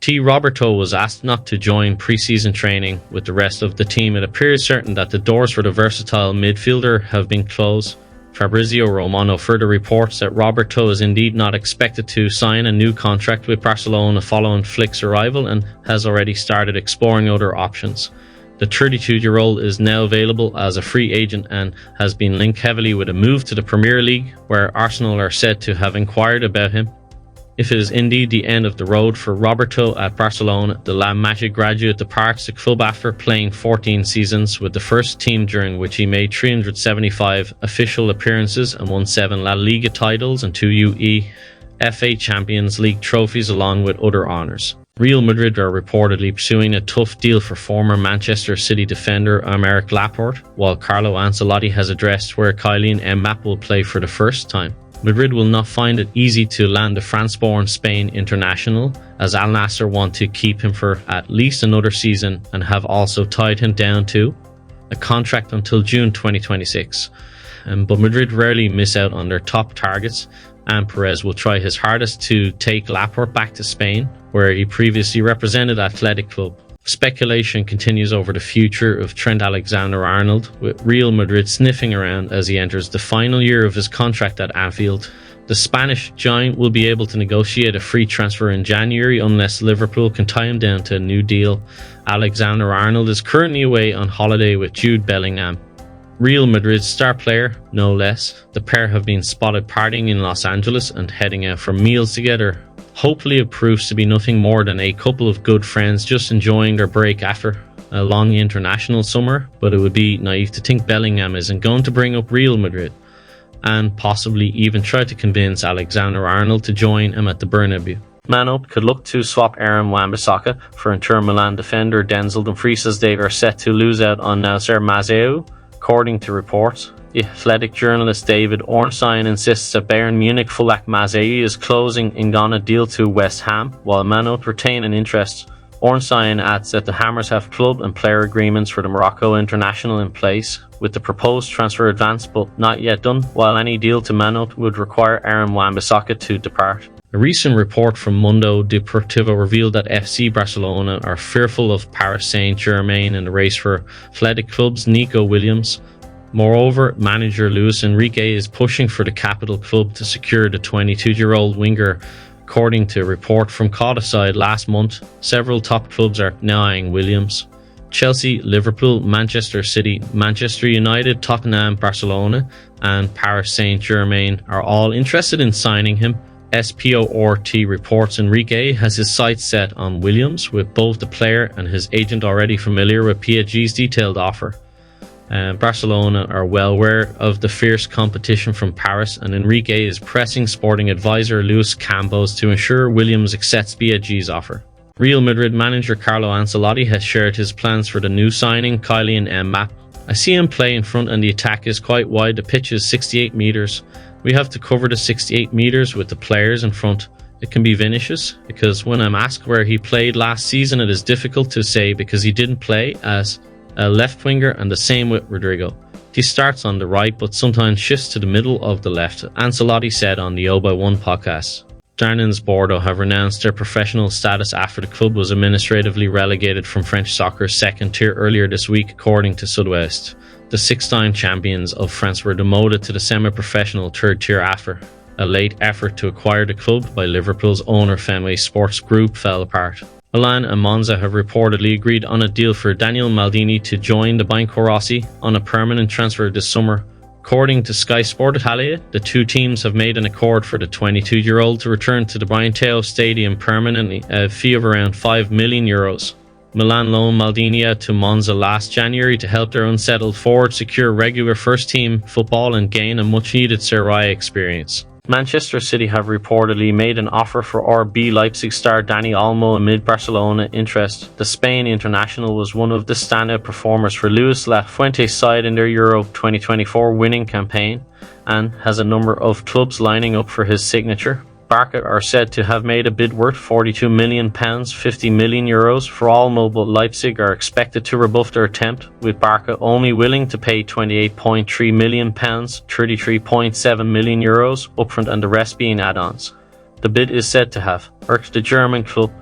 Roberto was asked not to join preseason training with the rest of the team. It appears certain that the doors for the versatile midfielder have been closed. Fabrizio Romano further reports that Roberto is indeed not expected to sign a new contract with Barcelona following Flick's arrival and has already started exploring other options. The 32-year-old is now available as a free agent and has been linked heavily with a move to the Premier League, where Arsenal are said to have inquired about him. If it is indeed the end of the road for Roberto at Barcelona, the La Masia graduate departs the club after playing 14 seasons with the first team, during which he made 375 official appearances and won 7 La Liga titles and 2 UEFA Champions League trophies along with other honours. Real Madrid are reportedly pursuing a tough deal for former Manchester City defender Aymeric Laporte, while Carlo Ancelotti has addressed where Kylian Mbappé will play for the first time. Madrid will not find it easy to land the France-born Spain international, as Al Nassr want to keep him for at least another season and have also tied him down to a contract until June 2026. But Madrid rarely miss out on their top targets, and Perez will try his hardest to take Laporte back to Spain, where he previously represented Atletico. Speculation continues over the future of Trent Alexander-Arnold, with Real Madrid sniffing around as he enters the final year of his contract at Anfield. The Spanish giant will be able to negotiate a free transfer in January unless Liverpool can tie him down to a new deal. Alexander-Arnold is currently away on holiday with Jude Bellingham, Real Madrid's star player, no less. The pair have been spotted partying in Los Angeles and heading out for meals together. Hopefully it proves to be nothing more than a couple of good friends just enjoying their break after a long international summer, but it would be naive to think Bellingham isn't going to bring up Real Madrid and possibly even try to convince Alexander-Arnold to join him at the Bernabeu. Man Up could look to swap Aaron Wan-Bissaka for Inter Milan defender Denzel Dumfries, as they are set to lose out on Noussair Mazraoui, according to reports. The Athletic journalist David Ornstein insists that Bayern Munich fullback Mazraoui is closing in on a deal to West Ham, while Manot retain an interest. Ornstein adds that the Hammers have club and player agreements for the Morocco international in place, with the proposed transfer advance but not yet done, while any deal to Manot would require Aaron Wan-Bissaka to depart. A recent report from Mundo Deportivo revealed that FC Barcelona are fearful of Paris Saint-Germain in the race for Athletic club's Nico Williams. Moreover, manager Luis Enrique is pushing for the capital club to secure the 22-year-old winger. According to a report from Codicide last month, several top clubs are now eyeing Williams. Chelsea, Liverpool, Manchester City, Manchester United, Tottenham, Barcelona and Paris Saint-Germain are all interested in signing him. SPORT reports Enrique has his sights set on Williams, with both the player and his agent already familiar with PSG's detailed offer. Barcelona are well aware of the fierce competition from Paris, and Enrique is pressing sporting advisor Luis Campos to ensure Williams accepts PSG's offer. Real Madrid manager Carlo Ancelotti has shared his plans for the new signing, Kylian Mbappé. I see him play in front and the attack is quite wide. The pitch is 68 metres. We have to cover the 68 metres with the players in front. It can be Vinicius, because when I'm asked where he played last season, it is difficult to say because he didn't play as a left winger, and the same with Rodrigo. He starts on the right but sometimes shifts to the middle of the left, Ancelotti said on the 0x1 podcast. Darnins Bordeaux have renounced their professional status after the club was administratively relegated from French soccer's second tier earlier this week, according to Sud-Ouest. The 6-time champions of France were demoted to the semi-professional third tier after a late effort to acquire the club by Liverpool's owner Fenway Sports Group fell apart. Milan and Monza have reportedly agreed on a deal for Daniel Maldini to join the Biancorossi on a permanent transfer this summer. According to Sky Sport Italia, the two teams have made an accord for the 22-year-old to return to the Brianteo Stadium permanently at a fee of around €5 million. Milan loaned Maldini out to Monza last January to help their unsettled forward secure regular first-team football and gain a much-needed Serie A experience. Manchester City have reportedly made an offer for RB Leipzig star Dani Olmo amid Barcelona interest. The Spain international was one of the standout performers for Luis La Fuente's side in their Euro 2024 winning campaign and has a number of clubs lining up for his signature. Barca are said to have made a bid worth £42 million, €50 million for Olmo, but Leipzig are expected to rebuff their attempt, with Barca only willing to pay £28.3 million, €33.7 million upfront and the rest being add-ons. The bid is said to have irked the German club,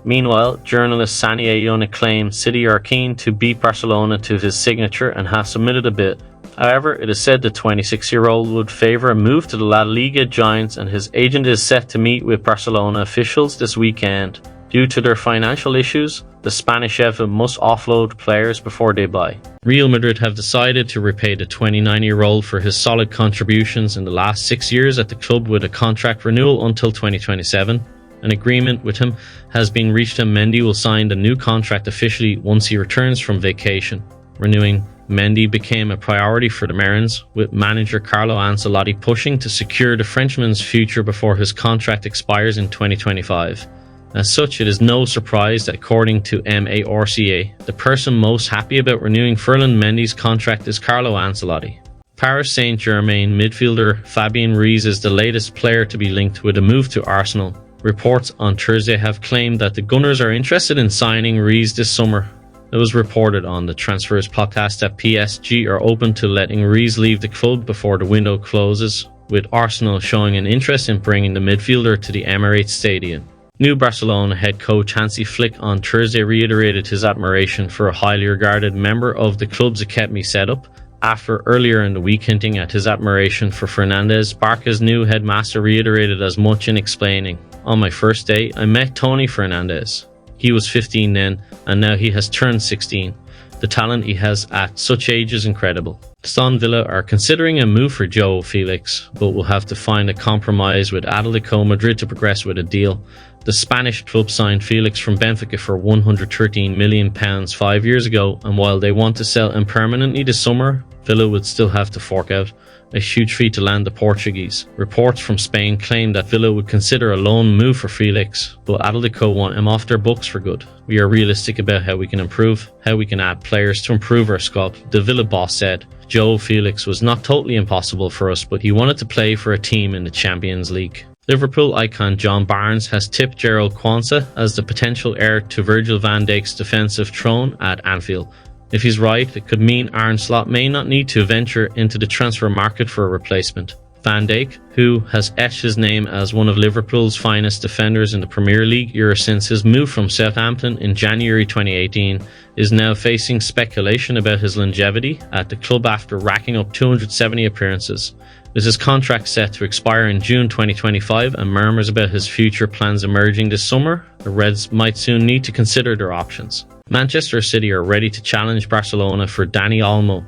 Meanwhile, journalist Sani Ayona claims City are keen to beat Barcelona to his signature and has submitted a bid. However, it is said the 26-year-old would favour a move to the La Liga giants, and his agent is set to meet with Barcelona officials this weekend. Due to their financial issues, the Spanish FA must offload players before they buy. Real Madrid have decided to repay the 29-year-old for his solid contributions in the last 6 years at the club with a contract renewal until 2027. An agreement with him has been reached and Mendy will sign the new contract officially once he returns from vacation. Renewing Mendy became a priority for the Marins, with manager Carlo Ancelotti pushing to secure the Frenchman's future before his contract expires in 2025. As such, it is no surprise that according to MARCA, the person most happy about renewing Ferland Mendy's contract is Carlo Ancelotti. Paris Saint-Germain midfielder Fabien Ruiz is the latest player to be linked with a move to Arsenal. Reports on Thursday have claimed that the Gunners are interested in signing Ruiz this summer. It was reported on the Transfers podcast that PSG are open to letting Ruiz leave the club before the window closes, with Arsenal showing an interest in bringing the midfielder to the Emirates Stadium. New Barcelona head coach Hansi Flick on Thursday reiterated his admiration for a highly regarded member of the club's academy setup, after earlier in the week hinting at his admiration for Fernandes. Barca's new headmaster reiterated as much in explaining, "On my first day, I met Tony Fernandes. He was 15 then, and now he has turned 16. The talent he has at such age is incredible." Aston Villa are considering a move for João Felix, but will have to find a compromise with Atletico Madrid to progress with a deal. The Spanish club signed Felix from Benfica for £113 million 5 years ago, and while they want to sell him permanently this summer, Villa would still have to fork out a huge fee to land the Portuguese. Reports from Spain claim that Villa would consider a loan move for Felix, but Atletico want him off their books for good. "We are realistic about how we can add players to improve our squad," the Villa boss said. "João Felix was not totally impossible for us, but he wanted to play for a team in the Champions League." Liverpool icon John Barnes has tipped Gerald Quansah as the potential heir to Virgil van Dijk's defensive throne at Anfield. If he's right, it could mean Arne Slot may not need to venture into the transfer market for a replacement. Van Dijk, who has etched his name as one of Liverpool's finest defenders in the Premier League era since his move from Southampton in January 2018, is now facing speculation about his longevity at the club after racking up 270 appearances. With his contract set to expire in June 2025 and murmurs about his future plans emerging this summer, the Reds might soon need to consider their options. Manchester City are ready to challenge Barcelona for Dani Olmo.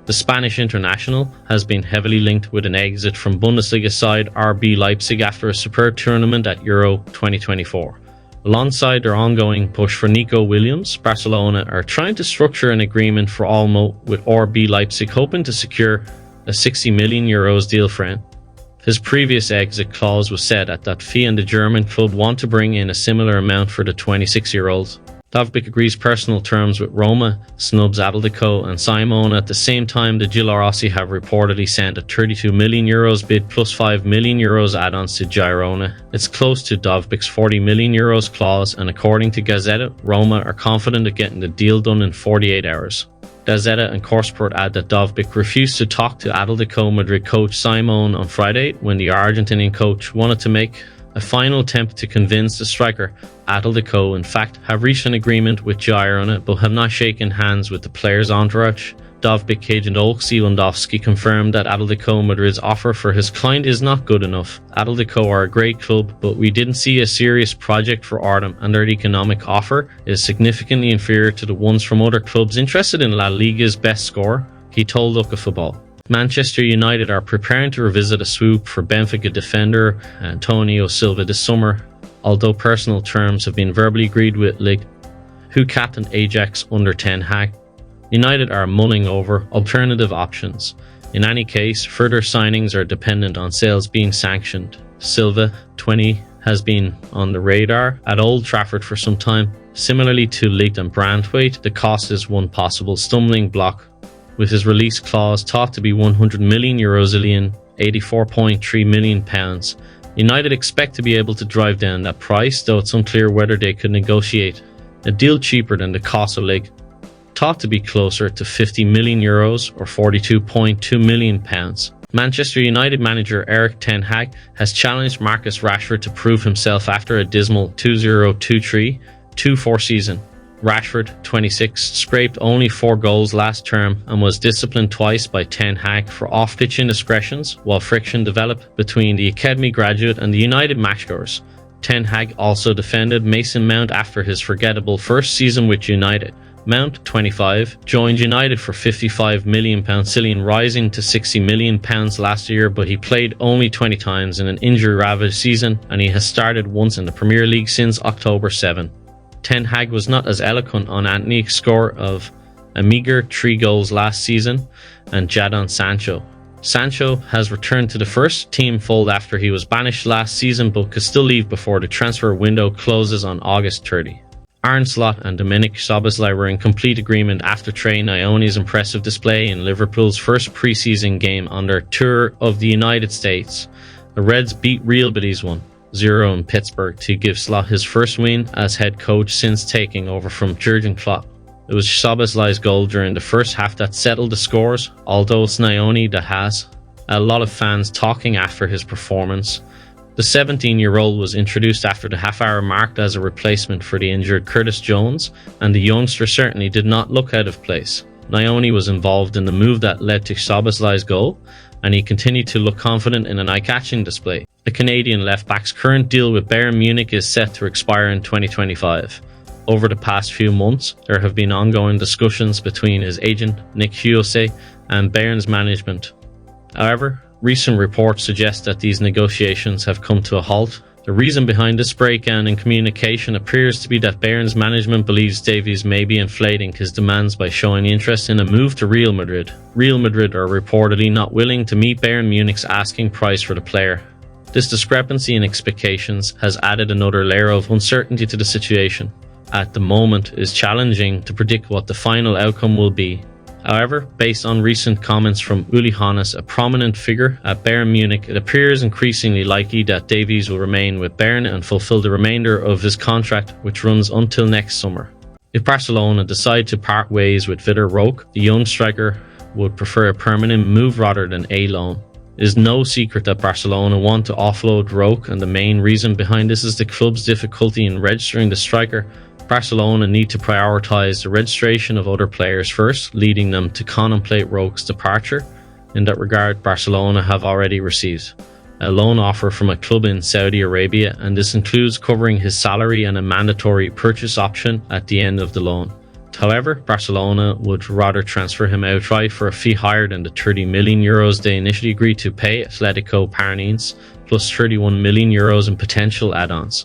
The Spanish international has been heavily linked with an exit from Bundesliga side RB Leipzig after a superb tournament at Euro 2024. Alongside their ongoing push for Nico Williams, Barcelona are trying to structure an agreement for Olmo, with RB Leipzig hoping to secure a €60 million deal for him. His previous exit clause was set at that fee, and the German club want to bring in a similar amount for the 26-year-old. Dovbyk agrees personal terms with Roma, Snubs, Atletico and Simone. At the same time, the Giallorossi have reportedly sent a €32 million bid plus €5 million add-ons to Girona. It's close to Dovbyk's €40 million clause, and according to Gazzetta, Roma are confident of getting the deal done in 48 hours. Gazzetta and Corsport add that Dovbyk refused to talk to Atletico Madrid coach Simone on Friday when the Argentinian coach wanted to make a final attempt to convince the striker. Atletico, in fact, have reached an agreement with Girona but have not shaken hands with the player's entourage. Dovbyk agent Oleksiy Lewandowski confirmed that Atletico Madrid's offer for his client is not good enough. Atletico are a great club, but we didn't see a serious project for Artem, and their economic offer is significantly inferior to the ones from other clubs interested in La Liga's best scorer, he told Look at Football. Manchester United are preparing to revisit a swoop for Benfica defender Antonio Silva this summer, although personal terms have been verbally agreed with Lig, who captained Ajax under Ten Hag. United are mulling over alternative options. In any case, further signings are dependent on sales being sanctioned. Silva, 20, has been on the radar at Old Trafford for some time. Similarly to Ligt and Branthwaite, the cost is one possible stumbling block, with his release clause thought to be €100 million, £84.3 million. United expect to be able to drive down that price, though it's unclear whether they could negotiate a deal cheaper than the cost of Lig, thought to be closer to €50 million or £42.2 million. Manchester United manager Erik ten Hag has challenged Marcus Rashford to prove himself after a dismal 2023 2-4 season. Rashford, 26, scraped only 4 goals last term and was disciplined twice by Ten Hag for off-pitch indiscretions, while friction developed between the academy graduate and the United matchgoers. Ten Hag also defended Mason Mount after his forgettable first season with United. Mount, 25, joined United for £55 million ceiling, rising to £60 million last year, but he played only 20 times in an injury-ravaged season, and he has started once in the Premier League since October 7. Ten Hag was not as eloquent on Anthony's score of a meagre 3 goals last season and Jadon Sancho. Sancho has returned to the first team fold after he was banished last season, but could still leave before the transfer window closes on August 30. Arne Slot and Dominik Szoboszlai were in complete agreement after Trey Nayoni's impressive display in Liverpool's first preseason game on their tour of the United States. The Reds beat Real Betis 1-0 in Pittsburgh to give Slot his first win as head coach since taking over from Jurgen Klopp. It was Szoboszlai's goal during the first half that settled the scores, although it's Nayoni that has a lot of fans talking after his performance. The 17-year-old was introduced after the half-hour mark as a replacement for the injured Curtis Jones, and the youngster certainly did not look out of place. Nayoni was involved in the move that led to Szoboszlai's goal, and he continued to look confident in an eye-catching display. The Canadian left-back's current deal with Bayern Munich is set to expire in 2025. Over the past few months, there have been ongoing discussions between his agent, Nick Williams, and Bayern's management. However, recent reports suggest that these negotiations have come to a halt. The reason behind this breakdown in communication appears to be that Bayern's management believes Davies may be inflating his demands by showing interest in a move to Real Madrid. Real Madrid are reportedly not willing to meet Bayern Munich's asking price for the player. This discrepancy in expectations has added another layer of uncertainty to the situation. At the moment, it is challenging to predict what the final outcome will be. However, based on recent comments from Uli Hoeneß, a prominent figure at Bayern Munich, it appears increasingly likely that Davies will remain with Bayern and fulfill the remainder of his contract, which runs until next summer. If Barcelona decide to part ways with Vitor Roque, the young striker would prefer a permanent move rather than a loan. It is no secret that Barcelona want to offload Roque, and the main reason behind this is the club's difficulty in registering the striker. Barcelona need to prioritise the registration of other players first, leading them to contemplate Roque's departure. In that regard, Barcelona have already received a loan offer from a club in Saudi Arabia, and this includes covering his salary and a mandatory purchase option at the end of the loan. However, Barcelona would rather transfer him outright for a fee higher than the €30 million they initially agreed to pay Atletico Paranaense, plus €31 million in potential add-ons.